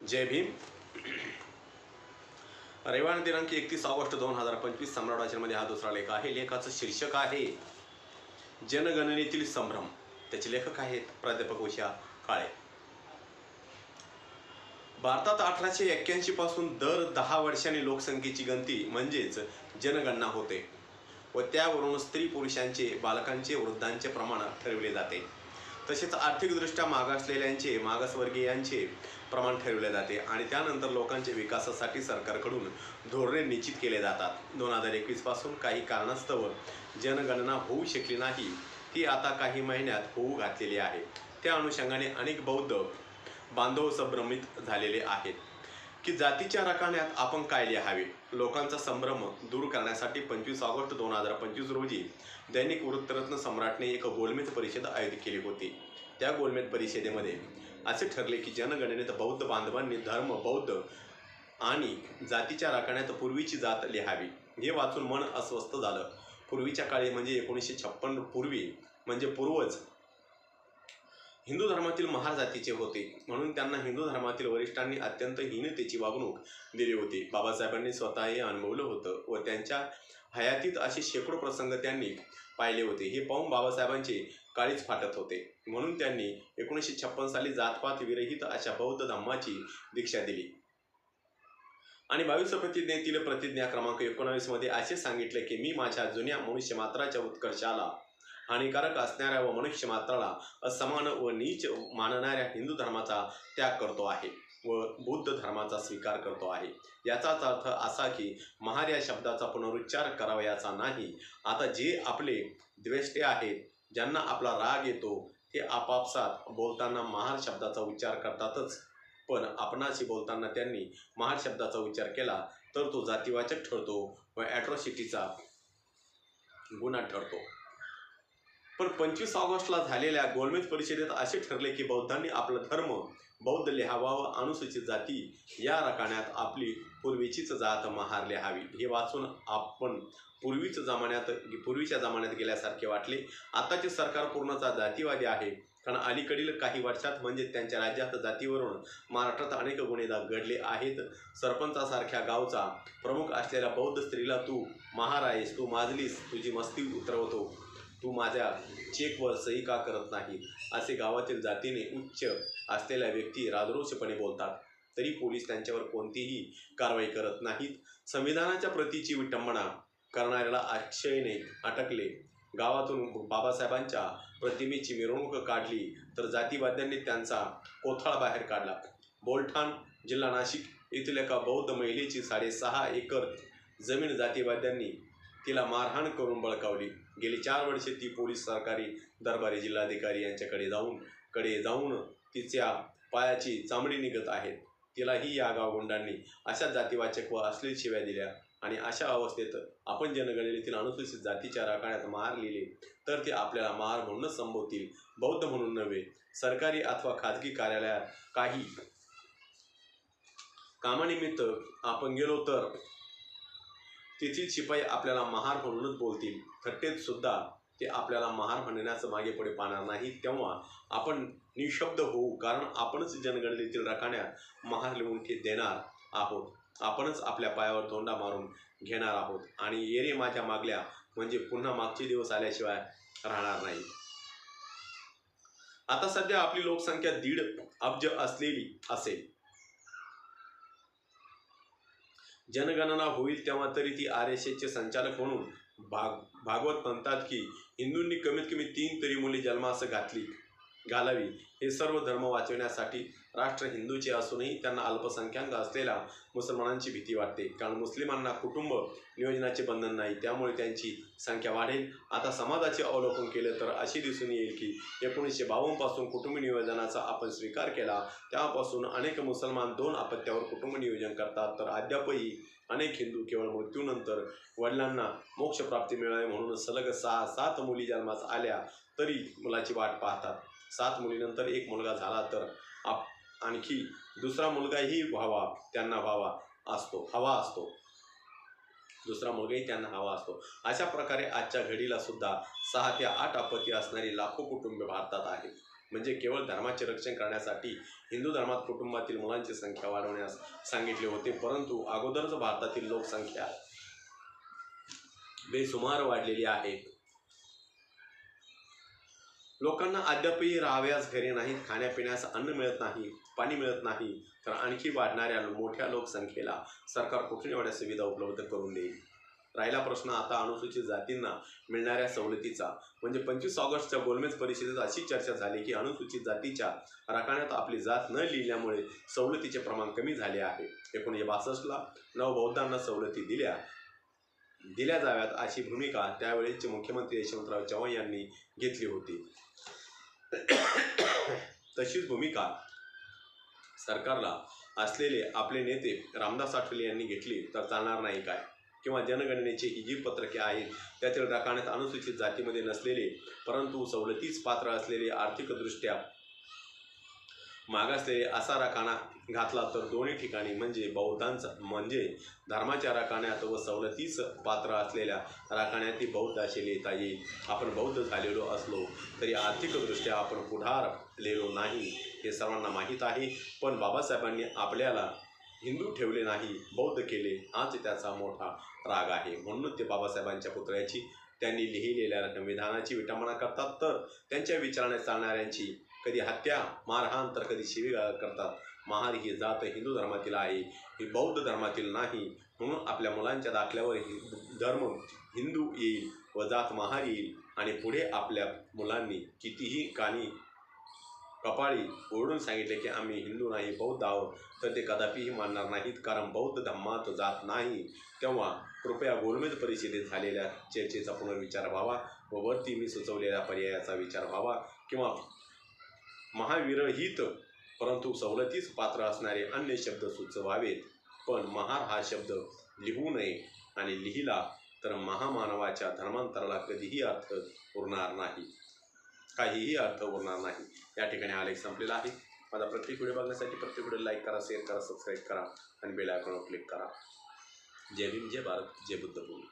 जय भीम। रविवार दिनांक 31 ऑगस्ट 2025 सम्राट वाचनमध्ये हा दुसरा लेख आहे। लेखाचं शीर्षक आहे जनगणनेतील संभ्रम। त्याचे लेखक आहेत प्राध्यापक उषा काळे। भारतात 1881 पासून दर 10 वर्षांनी लोकसंख्येची गणती म्हणजेच जनगणना होते व त्यावरून स्त्री पुरुषांचे, बालकांचे, वृद्धांचे प्रमाण ठरविले जाते। तसेच आर्थिकदृष्ट्या मागासलेल्यांचे, मागासवर्गीयांचे प्रमाण ठरविले जाते आणि त्यानंतर लोकांच्या विकासासाठी सरकारकडून धोरणे निश्चित केले जातात। 2021 पासून काही कारणास्तव जनगणना होऊ शकली नाही, ती आता काही महिन्यात होऊ घातलेली आहे। त्या अनुषंगाने अनेक बौद्ध बांधव संभ्रमित झालेले आहेत की जातीच्या रकान्यात आपण काय लिहावे। लोकांचा संभ्रम दूर करण्यासाठी 25 ऑगस्ट 2025 रोजी दैनिक वृत्तरत्न सम्राटने एक गोलमेज परिषद आयोजित केली होती। त्या गोलमेज परिषदेमध्ये असे ठरले की जनगणनेत बौद्ध बांधवांनी धर्म, बौद्ध आणि जातीच्या रकान्यात पूर्वीची जात लिहावी। हे वाचून मन अस्वस्थ झालं। पूर्वीच्या काळी म्हणजे 1956 पूर्वी म्हणजे पूर्वज हिंदू धर्मातील महार जातीचे होते, म्हणून त्यांना हिंदू धर्मातील वरिष्ठांनी अत्यंत हीनतेची वागणूक दिली होती। बाबासाहेबांनी स्वतः हे अनुभवलं होतं व त्यांच्या हयातीत असे शेकडो प्रसंग त्यांनी पाहिले होते। हे पाहून बाबासाहेबांचे काळीच फाटत होते, म्हणून त्यांनी 1956 साली जातपात विरहित अशा बौद्ध धम्माची दीक्षा दिली आणि 22 प्रतिज्ञेतील प्रतिज्ञा क्रमांक 19 मध्ये असे सांगितले की मी माझ्या जुन्या मनुष्यमात्राच्या उत्कर्षाला हानिकारक असणाऱ्या व मनुष्यमात्राला असमान व नीच मानणाऱ्या हिंदू धर्माचा त्याग करतो आहे व बुद्ध धर्माचा स्वीकार करतो आहे। याचाच अर्थ असा की महार या शब्दाचा पुनरुच्चार करावयाचा नाही। आता जे आपले द्वेष्टे आहेत, ज्यांना आपला राग येतो, ते आपापसात बोलताना महार शब्दाचा उच्चार करतातच, पण आपणाशी बोलताना त्यांनी महार शब्दाचा उच्चार केला तर तो जातीवाचक ठरतो व ॲट्रॉसिटीचा गुन्हा ठरतो। पण 25 ऑगस्टला झालेल्या गोलमेज परिषदेत असे ठरले की बौद्धांनी आपला धर्म बौद्ध लिहावा व अनुसूचित जाती या रकान्यात आपली पूर्वीचीच जात महार लिहावी। हे वाचून आपण पूर्वीच्या जमान्यात गेल्यासारखे वाटले। आताचे सरकार पूर्णतः जातीवादी आहे, कारण अलीकडील काही वर्षात म्हणजे त्यांच्या राज्यात जातीवरून महाराष्ट्रात अनेक गुन्हे घडले आहेत। सरपंचासारख्या गावचा प्रमुख असलेल्या बौद्ध स्त्रीला तू महार आहेस, तू माजलीस, तुझी मस्ती उतरवतो, तू माझ्या चेकवर सही का करत नाही, असे गावातील जातीने उच्च असलेल्या व्यक्ती राजरोषपणे बोलतात, तरी पोलीस त्यांच्यावर कोणतीही कारवाई करत नाहीत। संविधानाच्या प्रतीची विटंबना करणाऱ्याला अक्षयने अटकले। गावातून बाबासाहेबांच्या प्रतिमेची मिरवणूक काढली तर जातीवाद्यांनी त्यांचा कोथळा बाहेर काढला। बोलठाण जिल्हा नाशिक येथील एका बौद्ध महिलेची 6.5 एकर जमीन जातीवाद्यांनी तिला मारहाण करून बळकावली। गेली 4 वर्षे ती पोलीस, सरकारी दरबारी, जिल्हाधिकारी यांच्याकडे जाऊन तिच्या पायाची चामडी निघत आहेत। तिलाही या गावगुंडांनी अशा जातीवाचक व अश्लील शिव्या दिल्या आणि अशा अवस्थेत आपण जनगणनेतील अनुसूचित जातीच्या रकान्यात महार लिहिले तर ते आपल्याला महार म्हणूनच संबोधतील, बौद्ध म्हणून नव्हे। सरकारी अथवा खाजगी कार्यालयात काही कामानिमित्त आपण गेलो तर तेथील शिपाई आपल्याला महार म्हणूनच बोलतील। थट्टेत सुद्धा ते आपल्याला महार म्हणण्यास मागे पुढे पाहणार नाही। तेव्हा आपण निशब्द होऊ, कारण आपणच जनगणनेतील रकान्यात महार लिहून देणार आहोत। आपणच आपल्या पायावर धोंडा मारून घेणार आहोत आणि येरे माझ्या मागल्या म्हणजे पुन्हा मागचे दिवस आल्याशिवाय राहणार नाही। आता सध्या आपली लोकसंख्या 1.5 अब्ज असलेली असेल। जनगणना होईल तेव्हा तरी ती RSSचे संचालक म्हणून भागवत म्हणतात की हिंदूंनी कमीत कमी 3 तरी मुली जन्मास घालावी। हे सर्व धर्म वाचवण्यासाठी राष्ट्र हिंदूचे असूनही त्यांना अल्पसंख्याक असलेल्या मुसलमानांची भीती वाटते, कारण मुस्लिमांना कुटुंब नियोजनाचे बंधन नाही, त्यामुळे त्यांची संख्या वाढेल। आता समाजाचे अवलोकन केले तर असे दिसून येईल की 1952 पासून कुटुंब नियोजनाचा आपण स्वीकार केला तेव्हापासून अनेक मुसलमान 2 अपत्यावर कुटुंब नियोजन करतात, तर अद्यापही अनेक हिंदू केवळ मृत्यूनंतर वडिलांना मोक्षप्राप्ती मिळावी म्हणून सलग 6-7 मुली जन्मास आल्या तरी मुलाची वाट पाहतात। 7 मुलीनंतर एक मुलगा झाला तर आणखी दुसरा मुलगाही त्यांना हवा असतो। अशा प्रकारे आजच्या घडीला सुद्धा 6 ते 8 अपत्य असणारी लाखो कुटुंबे भारतात आहेत। म्हणजे केवळ धर्माचे रक्षण करण्यासाठी हिंदू धर्मात कुटुंबातील मुलांची संख्या वाढवण्यास सांगितले होते, परंतु अगोदरच भारतातील लोकसंख्या बेसुमार वाढलेली आहे. लोकांना अद्यापही राहाव्यास घरे नाहीत, खाण्यापिण्यास अन्न मिळत नाही, पाणी मिळत नाही, तर आणखी वाढणाऱ्या मोठ्या लोकसंख्येला सरकार कुठून एवढ्या सुविधा उपलब्ध करून देईल? राहिला प्रश्न आता अनुसूचित जातींना मिळणाऱ्या सवलतीचा. म्हणजे 25 ऑगस्टच्या गोलमेज परिषदेत अशी चर्चा झाली की अनुसूचित जातीच्या रकान्यात आपली जात न लिहिल्यामुळे सवलतीचे प्रमाण कमी झाले आहे. 1962ला नवबौद्धांना सवलती दिल्या जाव्यात अशी भूमिका त्यावेळेचे मुख्यमंत्री यशवंतराव चव्हाण यांनी घेतली होती. तशीच भूमिका सरकारला असलेले आपले नेते रामदास आठवले यांनी घेतली तर चालणार नाही काय? किंवा जनगणनेची ही जी पत्रके आहेत त्यातील रकान्यात अनुसूचित जातीमध्ये नसलेले परंतु सवलतीस पात्र असलेले आर्थिकदृष्ट्या मागासलेले असा रकाना घातला तर दोन्ही ठिकाणी म्हणजे धर्माच्या रकान्यात व सवलतीस पात्र असलेल्या रकान्यातही बौद्ध असे लिहिता येईल. आपण बौद्ध झालेलो असलो तरी आर्थिकदृष्ट्या आपण पुढारलेलो नाही हे सर्वांना माहीत आहे. पण बाबासाहेबांनी आपल्याला हिंदू ठेवले नाही, बौद्ध केले, हाच त्याचा मोठा राग आहे. म्हणून ते बाबासाहेबांच्या पुतळ्याची त्यांनी लिहिलेल्या संविधानाची विटंबना करतात, तर त्यांच्या विचाराने चालणाऱ्यांची कधी हत्या, मारहाण तर कधी शिवीगाळ करतात. महार ही जात हिंदू धर्मातील आहे, ही बौद्ध धर्मातील नाही. म्हणून आपल्या मुलांच्या दाखल्यावर धर्म हिंदू येईल व जात महार येईल आणि पुढे आपल्या मुलांनी कितीही कपाळी ओरडून सांगितले की आम्ही हिंदू नाही बौद्ध आहोत तर ते कदापिही मानणार नाहीत, कारण बौद्ध धर्मात जात नाही. तेव्हा कृपया गोलमेज परिषदेत झालेल्या चर्चेचा पुनर्विचार व्हावा व वरती मी सुचवलेल्या पर्यायाचा विचार व्हावा किंवा महाविरहित परंतु सवलतीस पात्र असणारे अन्य शब्द सुचवावेत. पण महार हा शब्द लिहू नये आणि लिहिला तर महामानवाच्या धर्मांतराला काहीही अर्थ उरणार नाही. या ठिकाणी हा लेख संपलेला आहे. माझा प्रत्येक व्हिडिओ बघण्यासाठी प्रत्येक व्हिडिओ लाईक करा, शेअर करा, सबस्क्राईब करा आणि बेल आयकॉनवर क्लिक करा. जय भीम, जय भारत, जय बुद्धभूमी.